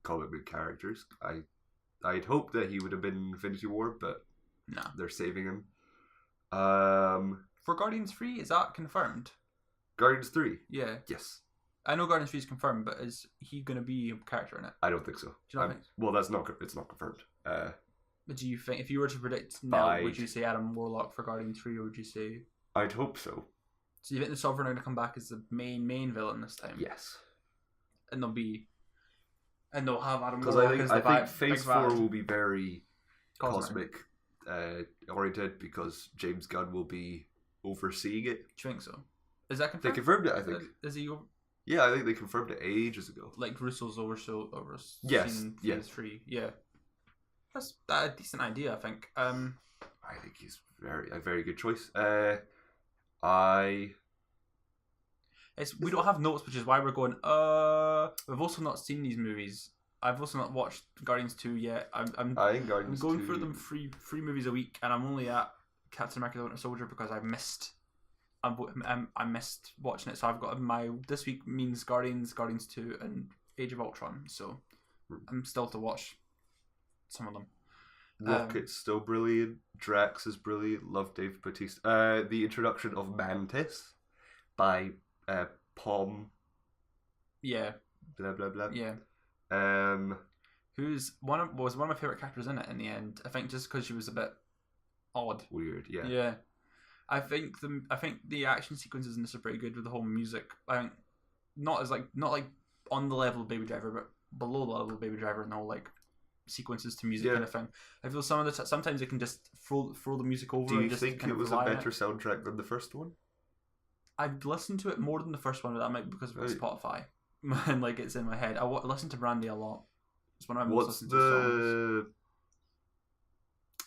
comic book characters. I'd hoped that he would have been in Infinity War, but No. they're saving him. For Guardians 3, is that confirmed? Guardians 3. Yeah. Yes. I know Guardians 3 is confirmed, but is he going to be a character in it? I don't think so. Do you not think? Well, it's not confirmed. But do you think, if you were to predict now, I'd- would you say Adam Warlock for Guardians 3, or would you say... I'd hope so. So you think the Sovereign are going to come back as the main villain this time? Yes. And they'll have Adam Because Warlock as the I think big Phase bad 4 will be very cosmic. cosmic oriented because James Gunn will be overseeing it. Do you think so? Is that They confirmed? confirmed it, I think. Is he Yeah, I think they confirmed it ages ago. like Russo's overseen Yes, Phase yes. 3? Yeah. That's a decent idea, I think. I think he's a very good choice. We don't have notes, which is why we're going. We've also not seen these movies. I've also not watched Guardians 2 yet. I think I'm Guardians going 2... through them three movies a week, and I'm only at Captain America: The Winter Soldier because I missed. I missed watching it, so I've got this week means Guardians 2, and Age of Ultron. So I'm still to watch some of them. Rocket's still brilliant. Drax is brilliant. Love Dave Bautista. The introduction of Mantis by Pom. Yeah, Blah blah blah. yeah. Who's was one of my favorite characters in it in the end. I think just because she was a bit odd. weird? Yeah. Yeah. I think the action sequences in this are pretty good with the whole music. I think not like on the level of Baby Driver, but below the level of Baby Driver and the whole like sequences to music kind of thing. I feel sometimes they can just throw the music over. Do you and just think kind it of was a rely on better soundtrack than the first one? I've listened to it more than the first one, but that might be because of Right. Spotify and like it's in my head. I listen to Brandy a lot. It's one of my most What's listened to songs.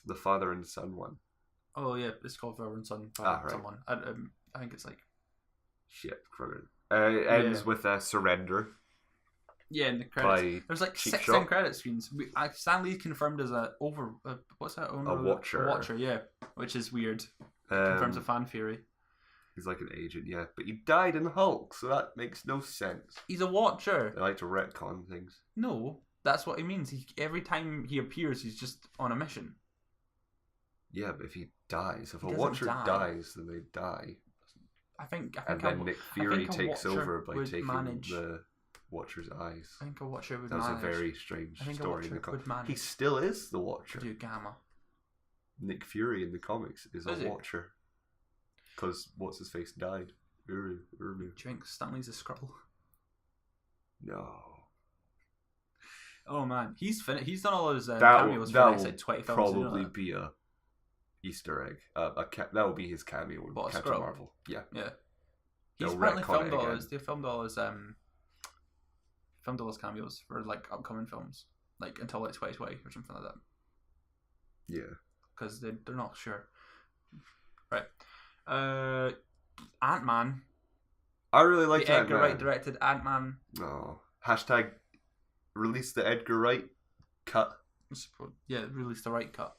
the father and son one? Oh yeah, it's called Father and Son by Right. someone. I think it's like Shit, it ends Yeah. with a surrender yeah in the credits. by There's like Cheap 6 Shot. end credit screens. Stan Lee confirmed as what's that? Owner A watcher. A watcher, yeah, which is weird. Confirms a fan theory. He's like an agent, yeah, but he died in Hulk, so that makes no sense. He's a watcher. They like to retcon things. No, that's what he means. Every time he appears, he's just on a mission. Yeah, but if he dies, if He a doesn't watcher die. dies, then they die. I think And then Nick Fury think a takes watcher over by would taking manage- the Watcher's eyes. I think a watcher would That was manage. a very strange I think a story in the watcher comics. would manage He still is the to Watcher. do Gamma. Nick Fury in the comics is Is a he? Watcher. Because what's his face died. Uru. Drink Stanley's a Skrull. No. Oh man, he's He's done all his That cameos for will the next like 20 films. you know probably that? be a Easter egg. That will be his cameo in What, a Captain Skrull? Marvel. Yeah. Yeah. He's They'll apparently retcon it filmed all again. his. They filmed all his filmed all those cameos for like upcoming films, like until like 2020 or something like that. Yeah. Because they're not sure. Right. Ant-Man. I really liked The Edgar Ant-Man. Wright directed Ant-Man. No. Hashtag release the Edgar Wright cut. Yeah, release the right cut.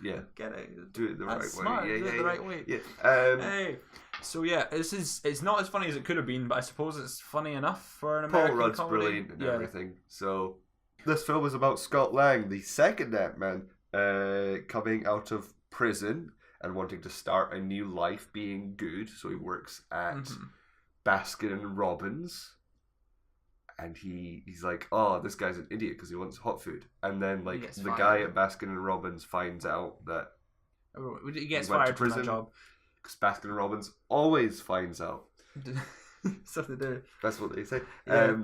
Yeah. Get it. Do it the right That's smart. way. Yeah, Do yeah, it the right way. Yeah. Hey. So yeah, it's not as funny as it could have been, but I suppose it's funny enough for an Paul American Rudd's comedy. brilliant and everything. So this film is about Scott Lang, the second Ant-Man, coming out of prison and wanting to start a new life, being good. So he works at Baskin and Robbins, and he's like, oh, this guy's an idiot because he wants hot food. And then like the guy at Baskin and Robbins finds out that he gets went to fired from that prison job. because Baskin and Robbins always finds out. So they do. That's what they say. Yeah.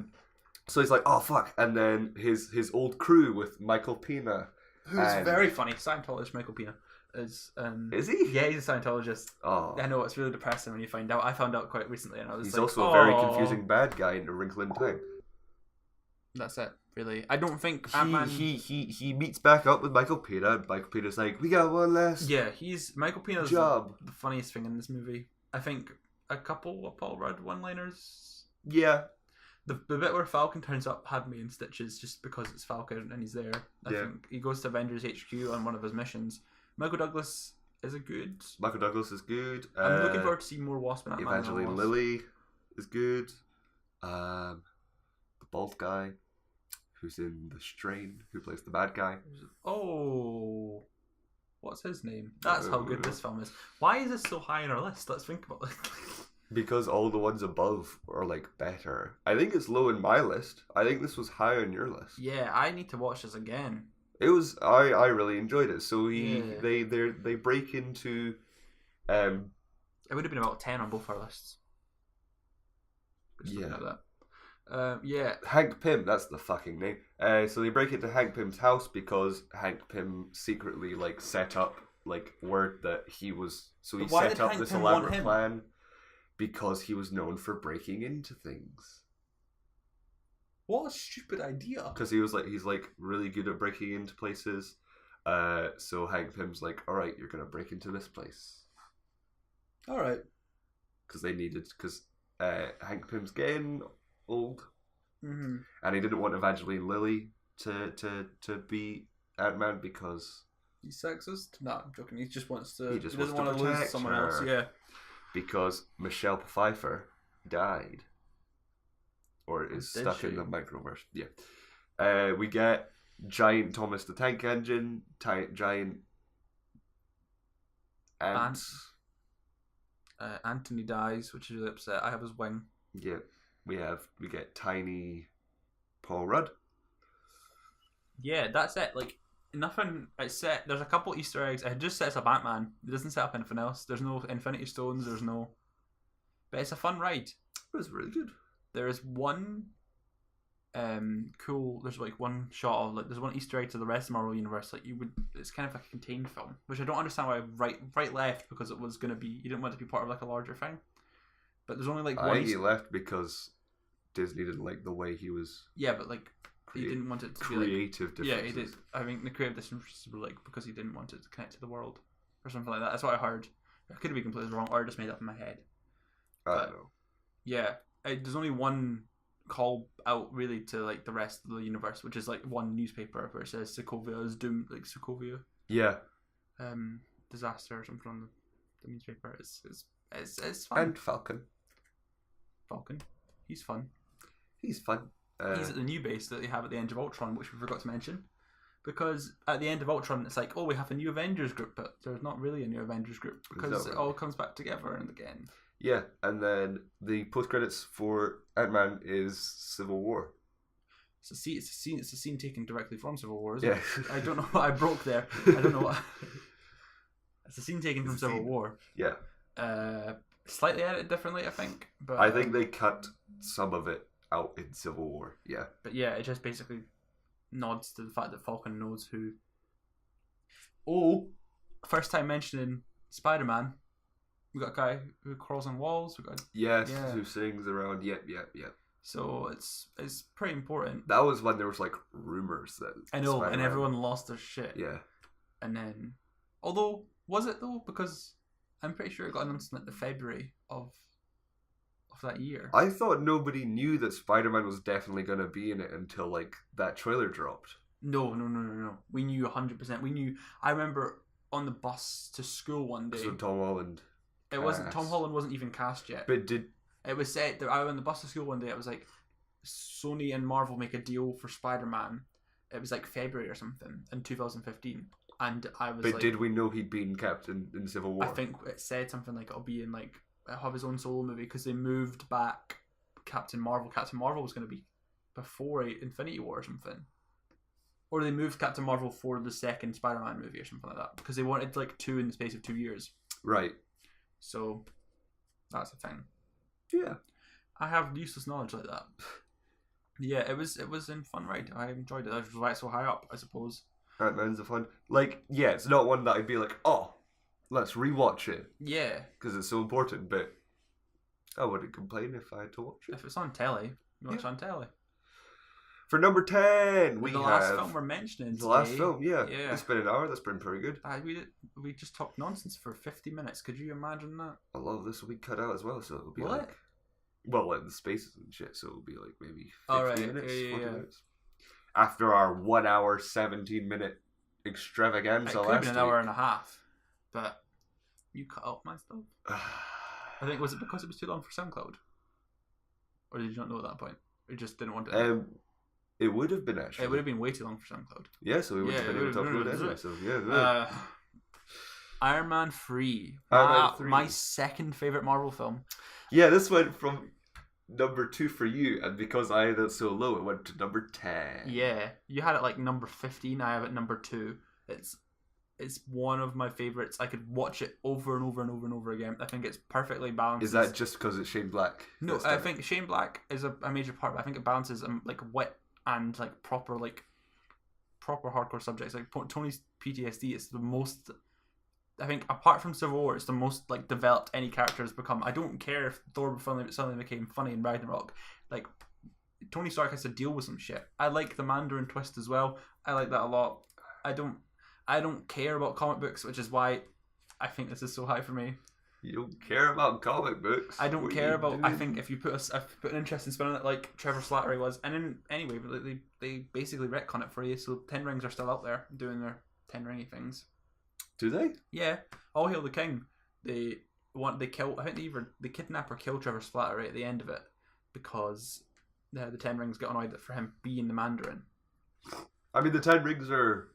So he's like, oh fuck, and then his old crew with Michael Pena, who's very funny, Scientologist Michael Pena is he? Yeah, he's a Scientologist. Oh, I know, it's really depressing when you find out. I found out quite recently, and I was he's like, also a very confusing bad guy in A Wrinkle in Time. That's it, really. I don't think He meets back up with Michael Pena, and Michael Pena's like, we got one last Michael Pena's job. the funniest thing in this movie. I think a couple of Paul Rudd one-liners. Yeah. The bit where Falcon turns up had me in stitches just because it's Falcon and he's there. I think he goes to Avengers HQ on one of his missions. Michael Douglas is good. Michael Douglas is good. I'm looking forward to seeing more Wasp and Ant-Man. Evangeline Lilly is good. The bald guy who's in The Strain, who plays the bad guy. Oh, what's his name? That's how good this film is. Why is this so high on our list? Let's think about it. Because all the ones above are like better. I think it's low in my list. I think this was high on your list. Yeah, I need to watch this again. It was. I really enjoyed it. So they break into. It would have been about 10 on both our lists. Just Yeah. looking at that. Yeah. Hank Pym, that's the fucking name. So they break into Hank Pym's house because Hank Pym secretly like set up like word that he was. So he Why set did up Hank this Pym want elaborate him? plan because he was known for breaking into things. What a stupid idea. Because he's like really good at breaking into places. So Hank Pym's like, all right, you're gonna break into this place. All right. Because Hank Pym's getting old, Mm-hmm. and he didn't want Evangeline Lilly to be Ant-Man because He's sexist? No, I'm joking. He just wants to. He just doesn't wants to want to lose protect someone her. else. Yeah. because Michelle Pfeiffer died or is Did stuck she? in the microverse. Yeah. We get giant Thomas the Tank Engine, giant ants. Anthony dies, which is really upset. I have his wing. Yeah. We get tiny Paul Rudd. Yeah, that's it. Like nothing. It's set. There's a couple Easter eggs. It just sets up Ant-Man. It doesn't set up anything else. There's no Infinity Stones. There's no. But it's a fun ride. It was really good. There is one. Cool. There's like one shot of like there's one Easter egg to the rest of Marvel Universe. Like you would. It's kind of like a contained film, which I don't understand why right left because it was gonna be. You didn't want it to be part of like a larger thing. But there's only like I one. think he left because Disney didn't like the way he was. Yeah, but like he didn't want it to be creative like, differences. yeah, he did. I think the creative differences were like because he didn't want it to connect to the world or something like that. That's what I heard. I could be completely wrong, or I just made it up in my head. I don't know. Yeah, there's only one call out really to like the rest of the universe, which is like one newspaper where it says Sokovia is doomed, like Sokovia, Yeah. disaster or something on the newspaper. It's fun. And Falcon. Falcon, he's fun. He's fun. He's at the new base that they have at the end of Ultron, which we forgot to mention. Because at the end of Ultron, it's like, oh, we have a new Avengers group, but there's not really a new Avengers group because it all comes back together and again. Yeah, and then the post credits for Ant-Man is Civil War. It's a scene taken directly from Civil War, isn't Yeah. it? I don't know what I broke there. I don't know what. It's a scene taken from Civil War. Yeah. Slightly edited differently, I think. But I think they cut some of it out in Civil War. Yeah. But yeah, it just basically nods to the fact that Falcon knows who. Oh, first time mentioning Spider-Man. We got a guy who crawls on walls. We got Yes, Yeah. who sings around. Yep. So it's pretty important. That was when there was like rumors that I know, and Spider-Man- everyone lost their shit. Yeah. And then, although was it though? Because I'm pretty sure it got announced in like the February of that year. I thought nobody knew that Spider-Man was definitely going to be in it until like that trailer dropped. No. We knew 100%. We knew. I remember on the bus to school one day. So Tom Holland. It wasn't Tom Holland wasn't even cast yet. But did It was said that I on the bus to school one day. It was like Sony and Marvel make a deal for Spider-Man. It was like February or something in 2015, and I was. But like, did we know he'd been Captain in Civil War? I think it said something like it'll be in like have his own solo movie because they moved back Captain Marvel. Captain Marvel was going to be before Infinity War or something, or they moved Captain Marvel for the second Spider-Man movie or something like that because they wanted like 2 in the space of 2 years. Right. So that's a thing. Yeah. I have useless knowledge like that. Yeah, it was a fun ride. I enjoyed it. That's why it's so high up, I suppose. Ant-Man's a fun. Like, yeah, it's not one that I'd be like, oh, let's rewatch it Yeah. because it's so important. But I wouldn't complain if I had to watch it. If it's on telly, you watch it on telly. For number 10, we the have last film we're mentioning the last today- film. Yeah, Yeah. It's been an hour. That's been pretty good. We just talked nonsense for 50 minutes. Could you imagine that? A lot of this will be cut out as well, so it'll be Will like, it? well, like the spaces and shit. So it'll be like maybe 50 Oh, right. minutes, Yeah, 40 yeah. minutes. After our 1 hour 17-minute It extravaganza could have last been an hour and a half, but you cut out my stuff. week. I think was it because it was too long for SoundCloud, or did you not know at that point? Or you just didn't want to? It would have been actually. It would have been way too long for SoundCloud. Yeah, so we would have Yeah, been able to it would upload have- anyway. So yeah. Iron Man 3. Iron Man 3. My second favorite Marvel film. Yeah, this went from number 2 for you, and because I had it so low, it went to number 10. Yeah, you had it like number 15. I have it number 2. It's one of my favorites. I could watch it over and over and over and over again. I think it's perfectly balanced. Is that just because it's Shane Black? No, that's I done it? think Shane Black is a major part. But I think it balances like wit and like proper hardcore subjects. Like Tony's PTSD is the most. I think apart from Civil War, it's the most like developed any character has become. I don't care if Thor suddenly became funny in Ragnarok. Like Tony Stark has to deal with some shit. I like the Mandarin twist as well. I like that a lot. I don't care about comic books, which is why I think this is so high for me. You don't care about comic books. I don't What care you about. I doing? think if you put an interesting spin on it, like Trevor Slattery was, and then anyway, they basically retcon it for you. So Ten Rings are still out there doing their Ten Ringy things. Do they? Yeah, All Hail the King. They kill. I think they kidnap or kill Trevor Slattery at the end of it because the Ten Rings get annoyed for him being the Mandarin. I mean, the 10 rings are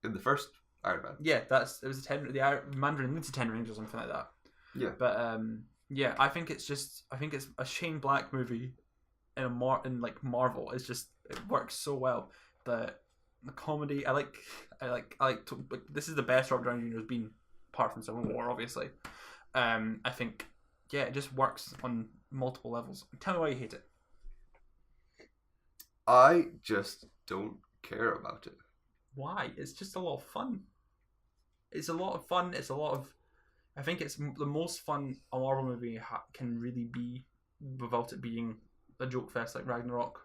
in the first Iron Man. Yeah, the Mandarin leads to Ten Rings or something like that. Yeah. But yeah, I think it's a Shane Black movie in Marvel. It's just it works so well. The comedy, I like this is the best Robert Downey Jr. has been apart from Civil War, obviously. I think yeah, it just works on multiple levels. Tell me why you hate it. I just don't care about it. Why? It's just a lot of fun. It's a lot of fun. It's a lot of. I think it's the most fun a Marvel movie can really be without it being a joke fest like Ragnarok.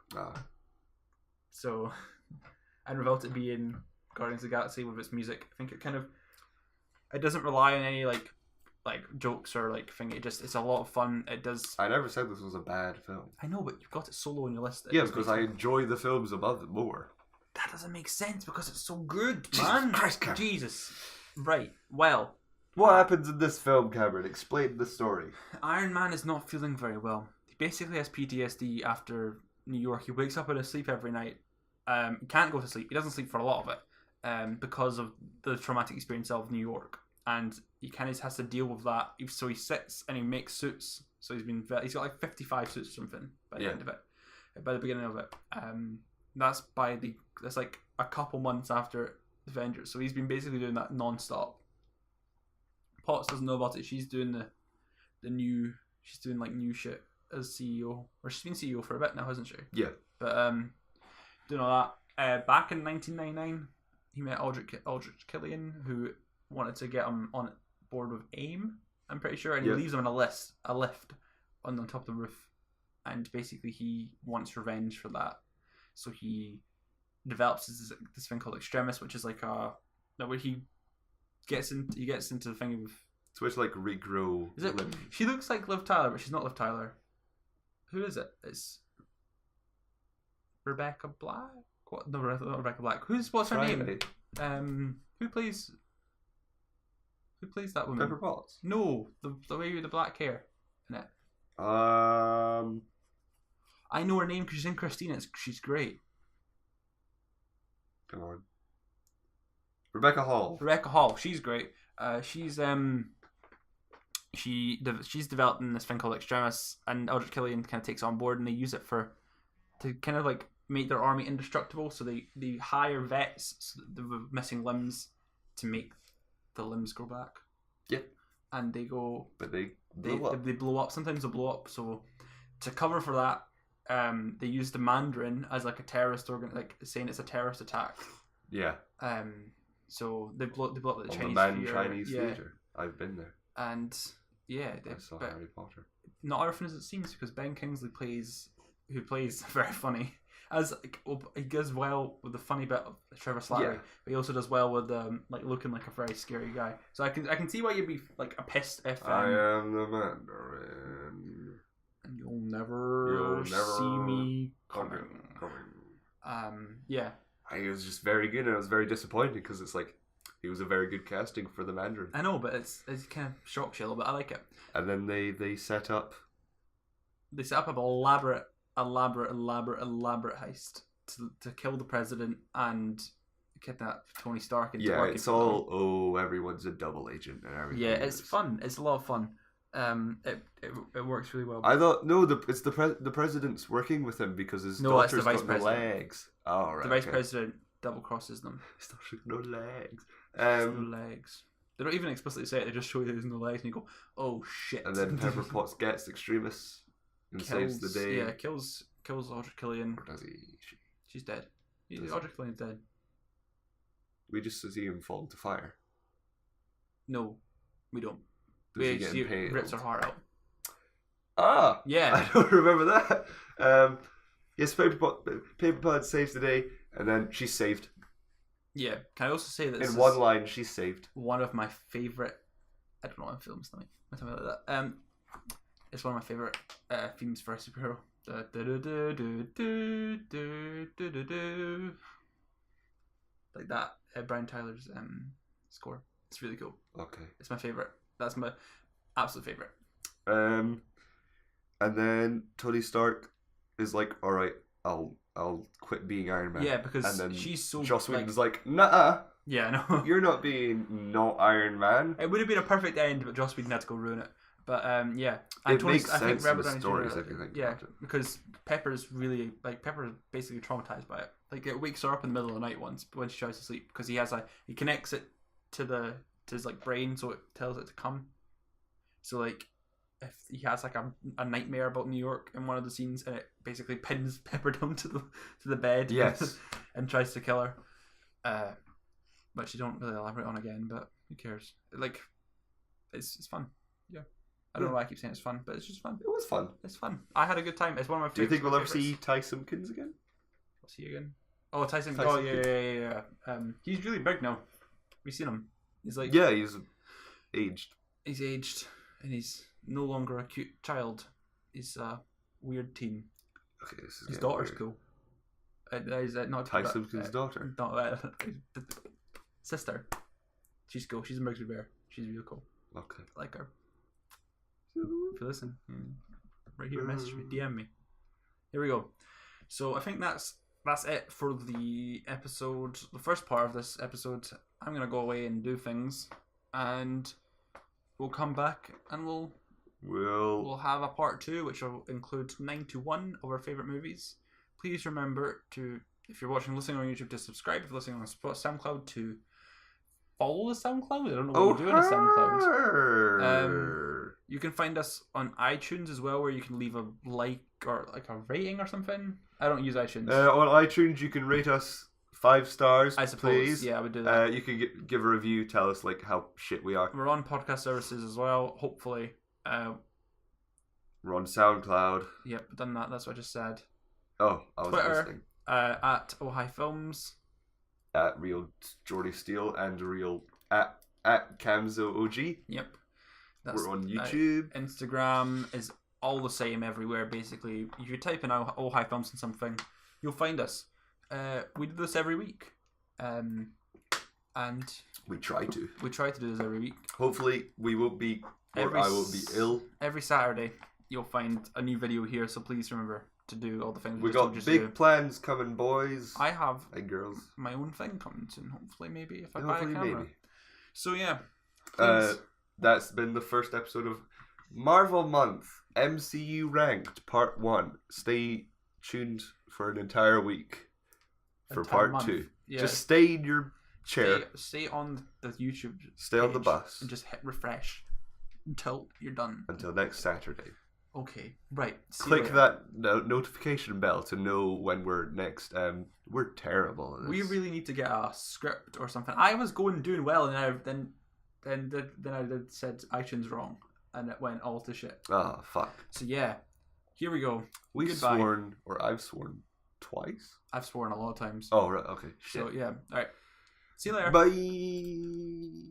So, and without it being Guardians of the Galaxy with its music, I think it doesn't rely on any like jokes or like thing. It's a lot of fun. It does. I never said this was a bad film. I know, but you've got it solo on your list. Yeah, because I enjoy the films above it more. That doesn't make sense because it's so good, Jesus man. Christ, Cameron. Jesus. Right. Well. What happens in this film, Cameron? Explain the story. Iron Man is not feeling very well. He basically has PTSD after New York. He wakes up in his sleep every night. He can't go to sleep. He doesn't sleep for a lot of it because of the traumatic experience of New York. And he kind of has to deal with that. So he sits and he makes suits. So he's got like 55 suits or something by the end of it. By the beginning of it. That's like a couple months after Avengers. So he's been basically doing that non-stop. Potts doesn't know about it. She's doing she's doing like new shit as CEO, or she's been CEO for a bit now, hasn't she? Yeah. But doing all that. Back in 1999, he met Aldrich Killian, who wanted to get him on board with AIM. I'm pretty sure, and he leaves him in a lift on top of the roof. and basically he wants revenge for that. So he develops this thing called Extremis, which is like where he gets into the thing of. It's where to like regrow. Is it? limbs. She looks like Liv Tyler, but she's not Liv Tyler. Who is it? It's Rebecca Black. What? No, not Rebecca Black. What's her Friday. name? Who plays that woman? Pepper Potts. No, the lady with the black hair in it. I I know her name because she's in Christina. She's great. Come on. Rebecca Hall. Rebecca Hall. She's great. She's developing this thing called Extremis, and Eldritch Killian kind of takes it on board, and they use it to kind of like make their army indestructible. So they hire vets with missing limbs to make the limbs grow back. Yeah. And they go. But they They blow up. Sometimes they blow up. So to cover for that, they use the Mandarin as like a terrorist like saying it's a terrorist attack. Yeah. So they blow up the Chinese Chinese theater. I've been there. And yeah, I saw Harry Potter. not orphan as it seems, because Ben Kingsley plays very funny. He does well with the funny bit of Trevor Slattery, but he also does well with like looking like a very scary guy. So I can see why you'd be like pissed if I am the Mandarin, and you'll never see me coming. Yeah. He was just very good, and I was very disappointed because it's like he was a very good casting for the Mandarin. I know, but it's kind of shocks you a little bit. I like it. And then they set up an elaborate heist to kill the president and kidnap Tony Stark. And it's all everyone's a double agent and everything. Yeah, it's fun. It's a lot of fun. It works really well. I thought it's the president's working with him because his daughter's got no legs. Oh, right. The vice president double crosses them. His daughter's no legs. No legs. They don't even explicitly say it. They just show you there's no legs, and you go, "Oh shit!" And then Pepper Potts gets Extremis and saves the day. Yeah, kills Eldritch Killian. Or does he? She's dead. Eldritch Killian's dead. We just see him fall into fire. No, we don't. Does he get impaled? Rips her heart out. Ah, yeah. I don't remember that. Yes, Pepper Potts saves the day, and then she's saved. Yeah. Can I also say that in one line, she's saved. One of my favorite. I don't know what films like that. It's one of my favorite themes for a superhero. Like that. Brian Tyler's score. It's really cool. Okay. It's my favorite. That's my absolute favorite. And then Tony Stark is like, "All right, I'll quit being Iron Man." Yeah, because and then she's so. Joss Whedon's like, "Nah." Yeah, I know. You're not being not Iron Man. It would have been a perfect end, but Joss Whedon had to go ruin it. But yeah, and it makes sense in the stories. I think. Yeah, because Pepper's basically traumatized by it. Like it wakes her up in the middle of the night once when she tries to sleep because he connects it to his like brain, so it tells it to come. So like if he has like a nightmare about New York in one of the scenes, and it basically pins Pepper down to the bed. Yes. And tries to kill her. But she don't really elaborate on again. But who cares? Like it's fun. Yeah. I don't know why I keep saying it's fun, but it's just fun. It was fun. It's fun. I had a good time. It's one of my favorites. Do you think we'll ever see Ty Simpkins again? What's he again? Oh, Tyson. Oh, yeah. He's really big now. We've seen him. He's like... Yeah, he's aged. He's aged, and he's no longer a cute child. He's a weird teen. Okay, this is his daughter's weird. Cool. Is not Ty Simpkins' daughter? Not sister. She's cool. She's a Murgsy Bear. She's real cool. Okay. I like her. If you listen, right here, message me, DM me. Here we go. So I think that's it for the episode. The first part of this episode. I'm gonna go away and do things, and we'll come back and we'll have a part 2, which will include 9 to 1 of our favorite movies. Please remember to, if you're listening on YouTube, to subscribe. If you're listening on SoundCloud, to follow the SoundCloud. I don't know what you're doing on SoundCloud. You can find us on iTunes as well, where you can leave a like or like a rating or something. I don't use iTunes. On iTunes, you can rate us 5 stars, I suppose. Please. Yeah, I would do that. You can give a review, tell us like how shit we are. We're on podcast services as well. Hopefully, We're on SoundCloud. Yep, done that. That's what I just said. Oh, I was Twitter. listening. At Ohio Films. At Real Jordi Steele and Real at Camzo OG. Yep. We're on YouTube. Instagram is all the same everywhere, basically. If you type in Ohio Films and something, you'll find us. We do this every week. And we try to. We try to do this every week. Hopefully, we won't be, or I won't be ill. Every Saturday, you'll find a new video here, so please remember to do all the things we got big plans coming, boys. I have and girls. My own thing coming soon, hopefully, maybe, if I buy a camera. Maybe. So, yeah. That's been the first episode of Marvel Month, MCU Ranked, Part 1. Stay tuned for an entire week for Part 2. Yeah. Just stay in your chair. Stay on the YouTube. Stay on the bus. And just hit refresh until you're done. Until next Saturday. Okay, right. Click that notification bell to know when we're next. We're terrible at this. We really need to get a script or something. I was doing well, and then I said iTunes wrong, and it went all to shit. Oh, fuck. So yeah, here we go. We've Goodbye. sworn, or I've sworn twice. I've sworn a lot of times. Oh, right, okay. Shit. So yeah, all right. See you later. Bye.